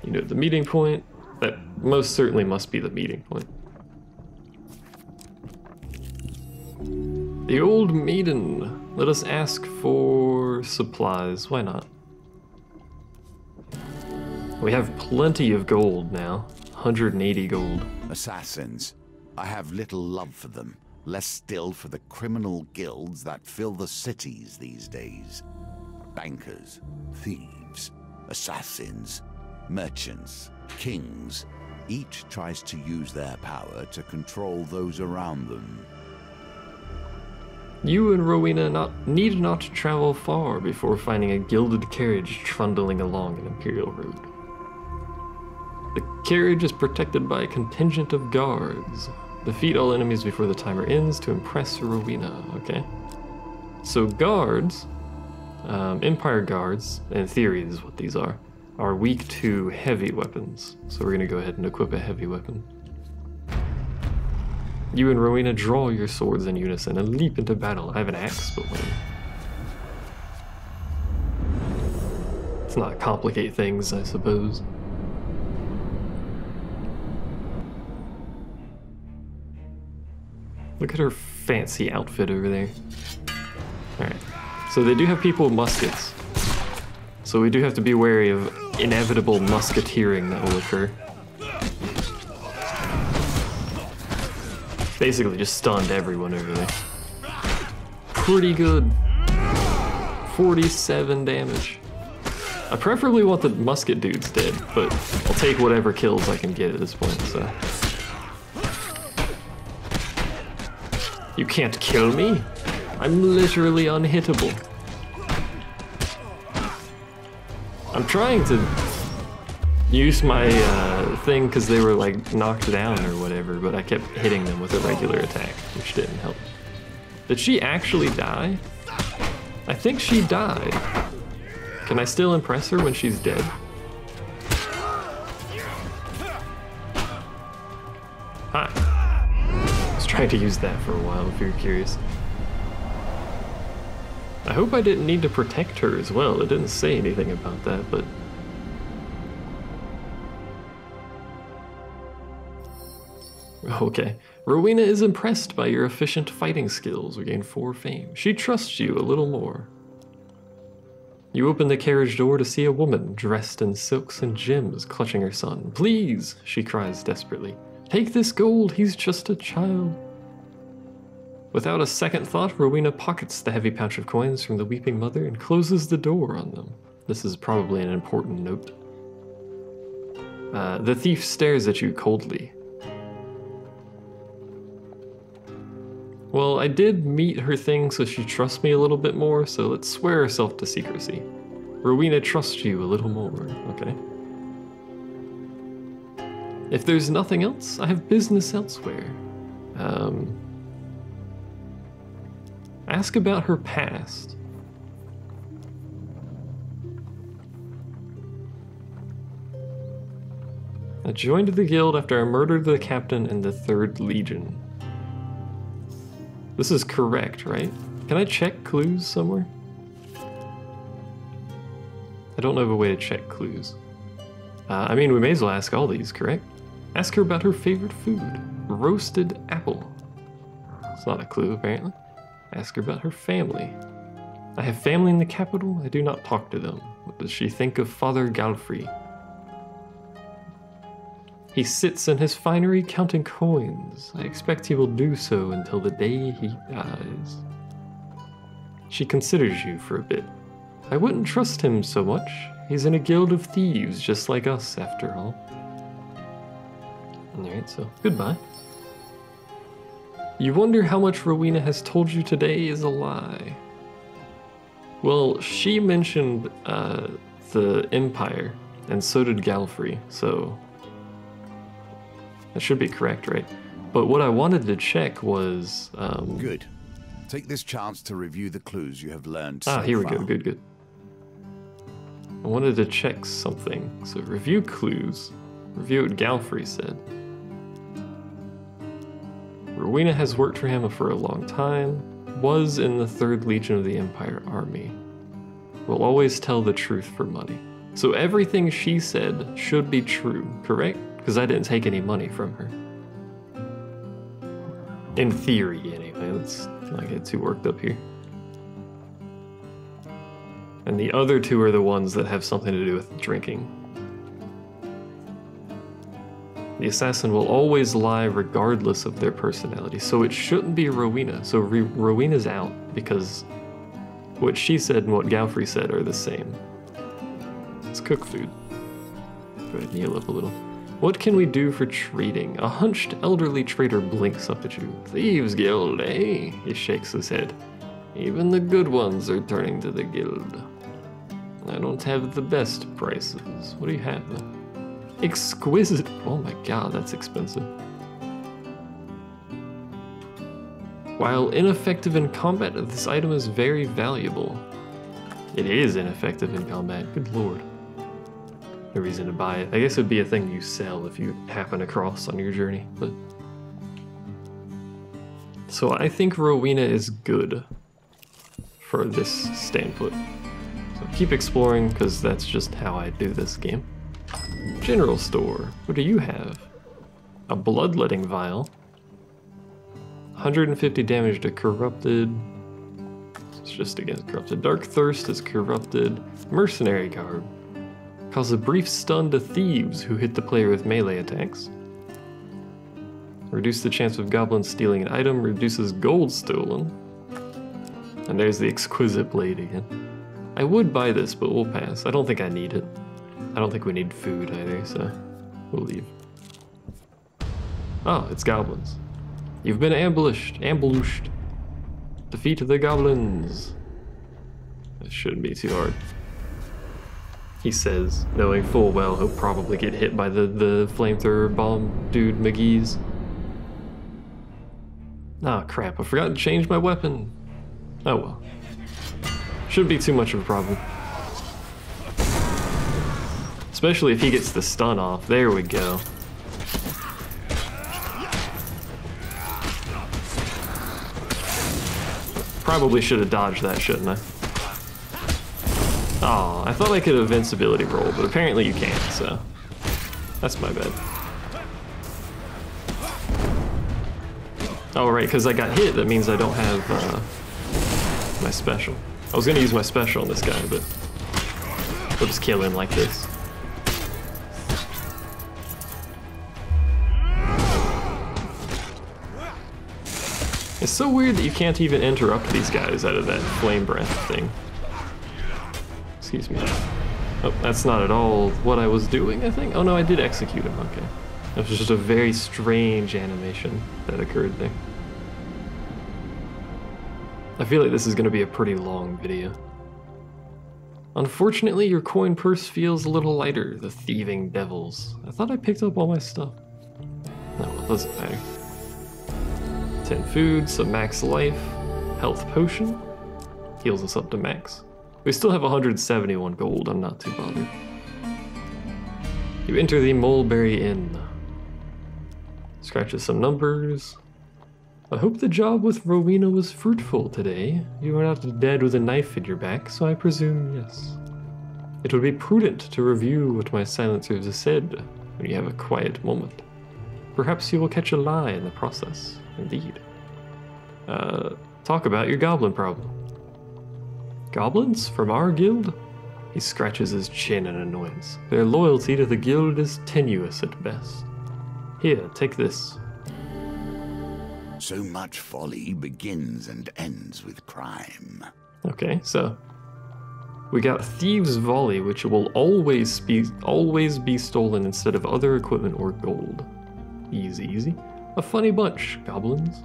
You know, the meeting point. That most certainly must be the meeting point. The old maiden. Let us ask for supplies. Why not? We have plenty of gold now. 180 gold. Assassins. I have little love for them. Less still for the criminal guilds that fill the cities these days. Bankers, thieves, assassins, merchants, kings. Each tries to use their power to control those around them. You and Rowena need not travel far before finding a gilded carriage trundling along an Imperial road. The carriage is protected by a contingent of guards. Defeat all enemies before the timer ends to impress Rowena, okay? So guards, Empire guards, in theory is what these are weak to heavy weapons. So we're gonna go ahead and equip a heavy weapon. You and Rowena draw your swords in unison and leap into battle. I have an axe, but whatever. Let's not complicate things, I suppose. Look at her fancy outfit over there. Alright, so they do have people with muskets. So we do have to be wary of inevitable musketeering that will occur. Basically just stunned everyone over there. Pretty good. 47 damage. I preferably want the musket dudes dead, but I'll take whatever kills I can get at this point, so. You can't kill me. I'm literally unhittable. I'm trying to use my thing because they were like knocked down or whatever, but I kept hitting them with a regular attack, which didn't help. Did she actually die? I think she died. Can I still impress her when she's dead? Hi. I was trying to use that for a while, if you're curious. I hope I didn't need to protect her as well. It didn't say anything about that, but... Okay. Rowena is impressed by your efficient fighting skills. We gain 4 fame. She trusts you a little more. You open the carriage door to see a woman dressed in silks and gems clutching her son. Please, she cries desperately. Take this gold, he's just a child. Without a second thought, Rowena pockets the heavy pouch of coins from the weeping mother and closes the door on them. This is probably an important note. The thief stares at you coldly. Well, I did meet her thing, so she trusts me a little bit more, so let's swear herself to secrecy. Rowena trusts you a little more, okay? If there's nothing else, I have business elsewhere. Ask about her past. I joined the guild after I murdered the captain in the 3rd Legion. This is correct, right? Can I check clues somewhere? I don't know of a way to check clues. I mean, we may as well ask all these, correct? Ask her about her favorite food. Roasted apple. It's not a clue, apparently. Ask her about her family. I have family in the capital. I do not talk to them. What does she think of Father Galfrey? He sits in his finery counting coins. I expect he will do so until the day he dies. She considers you for a bit. I wouldn't trust him so much. He's in a guild of thieves, just like us, after all. Alright, so goodbye. You wonder how much Rowena has told you today is a lie. Well, she mentioned the Empire, and so did Galfrey, so... that should be correct, right? But what I wanted to check was... Good. Take this chance to review the clues you have learned so here we far. go, good. I wanted to check something. So review clues. Review what Galfrey said. Rowena has worked for him for a long time. Was in the 3rd Legion of the Empire Army. Will always tell the truth for money. So everything she said should be true, correct? Because I didn't take any money from her. In theory, anyway. Let's not get too worked up here. And the other 2 are the ones that have something to do with drinking. The assassin will always lie regardless of their personality, so it shouldn't be Rowena. So Rowena's out, because what she said and what Galfrey said are the same. Let's cook food. Go ahead and heal up a little. What can we do for trading? A hunched elderly trader blinks up at you. Thieves Guild, eh? He shakes his head. Even the good ones are turning to the guild. I don't have the best prices. What do you have though? Exquisite. Oh my god, that's expensive. While ineffective in combat, this item is very valuable. It is ineffective in combat. Good lord. No reason to buy it. I guess it'd be a thing you sell if you happen across on your journey, but... So I think Rowena is good for this standpoint. So keep exploring, because that's just how I do this game. General store. What do you have? A bloodletting vial. 150 damage to corrupted. It's just against corrupted. Dark thirst is corrupted. Mercenary garb. Cause a brief stun to thieves who hit the player with melee attacks. Reduce the chance of goblins stealing an item. Reduces gold stolen. And there's the exquisite blade again. I would buy this, but we'll pass. I don't think I need it. I don't think we need food either, so we'll leave. Oh, it's goblins. You've been ambushed. Ambushed. Defeat the goblins. That shouldn't be too hard. He says, knowing full well he'll probably get hit by the flamethrower bomb dude McGee's. Ah, crap, I forgot to change my weapon. Oh well. Shouldn't be too much of a problem. Especially if he gets the stun off. There we go. Probably should have dodged that, shouldn't I? Aw, I thought I could invincibility roll, but apparently you can't, so that's my bad. Oh, right, because I got hit, that means I don't have my special. I was going to use my special on this guy, but we'll just kill him like this. It's so weird that you can't even interrupt these guys out of that flame breath thing. Excuse me. Oh, that's not at all what I was doing, I think. Oh no, I did execute him, okay. That was just a very strange animation that occurred there. I feel like this is going to be a pretty long video. Unfortunately, your coin purse feels a little lighter, the thieving devils. I thought I picked up all my stuff. No, it doesn't matter. 10 food, some max life, health potion, heals us up to max. We still have 171 gold, I'm not too bothered. You enter the Mulberry Inn. Scratches some numbers. I hope the job with Rowena was fruitful today. You are not dead with a knife in your back, so I presume yes. It would be prudent to review what my silencers have said when you have a quiet moment. Perhaps you will catch a lie in the process. Indeed. Talk about your goblin problem. Goblins? From our guild? He scratches his chin in annoyance. Their loyalty to the guild is tenuous at best. Here, take this. So much folly begins and ends with crime. Okay, so we got Thieves' Volley, which will always be stolen instead of other equipment or gold. Easy, easy. A funny bunch, goblins.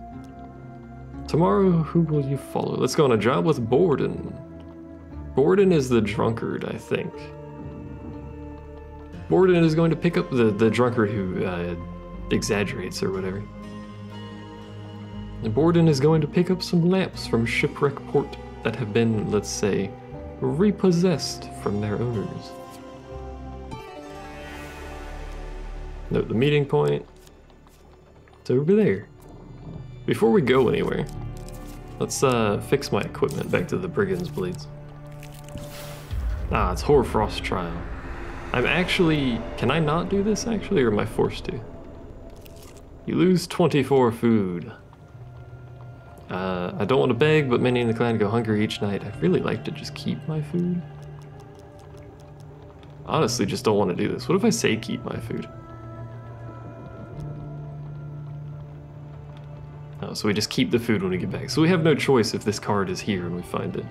Tomorrow, who will you follow? Let's go on a job with Borden. Borden is the drunkard, I think. Borden is going to pick up the drunkard who exaggerates or whatever. And Borden is going to pick up some lamps from Shipwreck Port that have been, let's say, repossessed from their owners. Note the meeting point. It's over there. Before we go anywhere, let's fix my equipment back to the Brigand's Blades. Ah, it's Hoarfrost Trial. I'm actually... Can I not do this actually, or am I forced to? You lose 24 food. I don't want to beg, but many in the clan go hungry each night. I'd really like to just keep my food. Honestly, just don't want to do this. What if I say keep my food? Oh, so we just keep the food when we get back. So we have no choice if this card is here and we find it.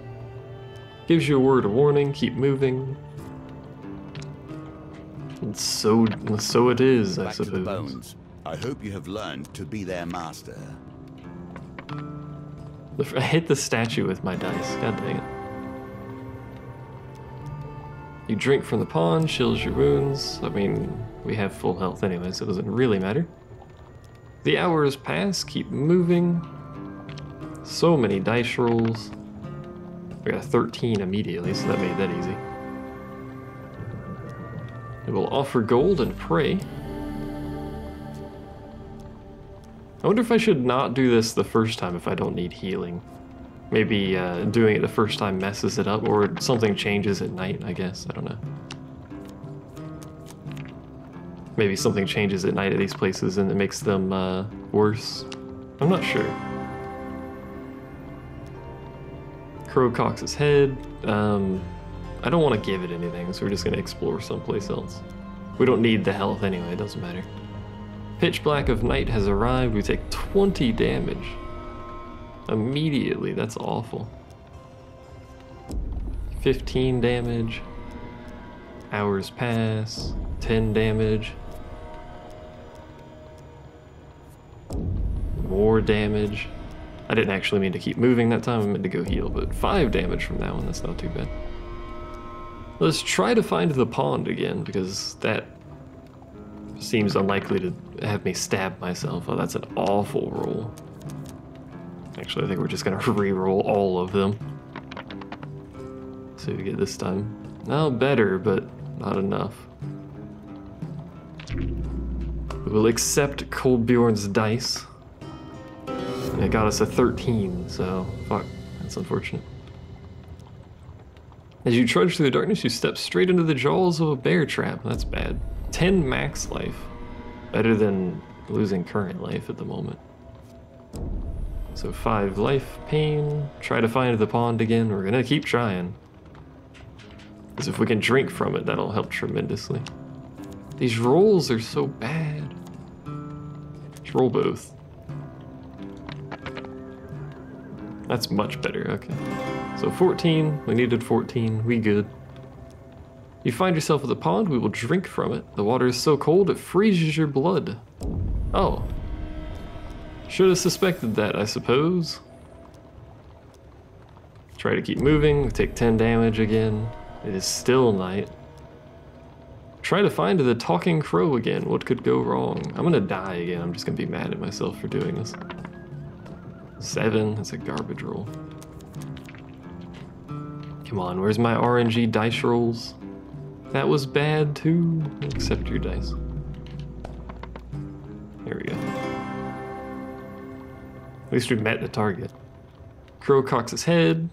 Gives you a word of warning, keep moving. And so it is, I suppose. Back to the bones. I hope you have learned to be their master. I hit the statue with my dice. God dang it. You drink from the pond, chills your wounds. I mean, we have full health anyway, so it doesn't really matter. The hours pass, keep moving. So many dice rolls. We got 13 immediately, so that made that easy. It will offer gold and pray. I wonder if I should not do this the first time if I don't need healing. Maybe doing it the first time messes it up, or something changes at night, I guess. I don't know. Maybe something changes at night at these places and it makes them worse. I'm not sure. Crow cocks his head. I don't want to give it anything, so we're just going to explore someplace else. We don't need the health anyway, it doesn't matter. Pitch black of night has arrived. We take 20 damage. Immediately, that's awful. 15 damage. Hours pass. 10 damage. More damage. I didn't actually mean to keep moving that time, I meant to go heal, but 5 damage from that one, that's not too bad. Let's try to find the pond again, because that seems unlikely to have me stab myself. Oh, that's an awful roll. Actually, I think we're just gonna re-roll all of them. See what we get this time. Well, better, but not enough. We will accept Kolbjorn's dice. And it got us a 13, so fuck, that's unfortunate. As you trudge through the darkness, you step straight into the jaws of a bear trap. That's bad. 10 max life. Better than losing current life at the moment. So 5 life pain. Try to find the pond again. We're gonna keep trying. Because if we can drink from it, that'll help tremendously. These rolls are so bad. Let's roll both. That's much better, okay. So 14, we needed 14, we good. You find yourself at the pond, we will drink from it. The water is so cold it freezes your blood. Oh. Should have suspected that, I suppose. Try to keep moving, we take 10 damage again. It is still night. Try to find the talking crow again, what could go wrong? I'm gonna die again, I'm just gonna be mad at myself for doing this. 7, that's a garbage roll. Come on, where's my RNG dice rolls? That was bad too. Accept your dice. There we go. At least we met the target. Crow cocks his head.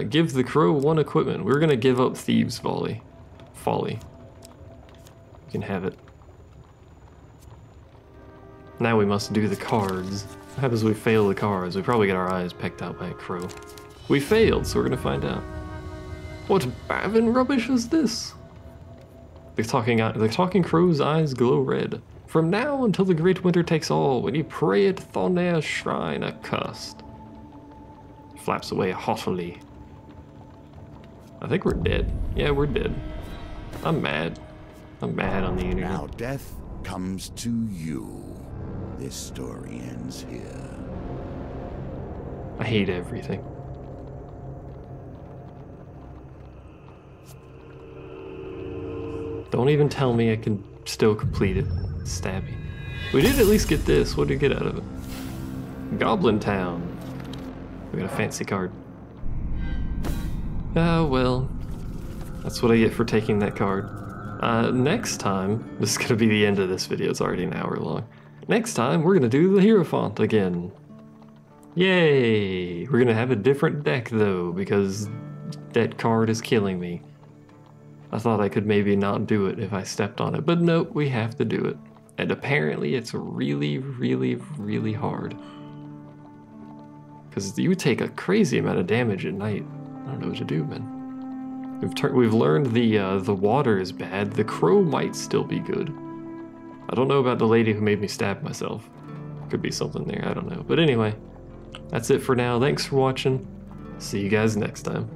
Give the crow 1 equipment. We're gonna give up Thieves' Folly. You can have it. Now we must do the cards. What happens if we fail the cards? We probably get our eyes pecked out by a crow. We failed, so we're gonna find out. What bavin rubbish is this? The talking crow's eyes glow red. From now until the great winter takes all, when you pray at Thonair's shrine accursed. Flaps away haughtily. I think we're dead. Yeah, we're dead. I'm mad. I'm mad on the internet. Now death comes to you. This story ends here. I hate everything. Don't even tell me I can still complete it. Stabby. We did at least get this. What did we get out of it? Goblin Town. We got a fancy card. Oh, well. That's what I get for taking that card. Next time, this is going to be the end of this video. It's already an hour long. Next time, we're going to do the Hierophant again. Yay! We're going to have a different deck, though, because that card is killing me. I thought I could maybe not do it if I stepped on it, but nope, we have to do it. And apparently it's really, really, really hard. Because you take a crazy amount of damage at night. I don't know what to do, man. We've learned the water is bad. The crow might still be good. I don't know about the lady who made me stab myself. Could be something there, I don't know. But anyway, that's it for now. Thanks for watching. See you guys next time.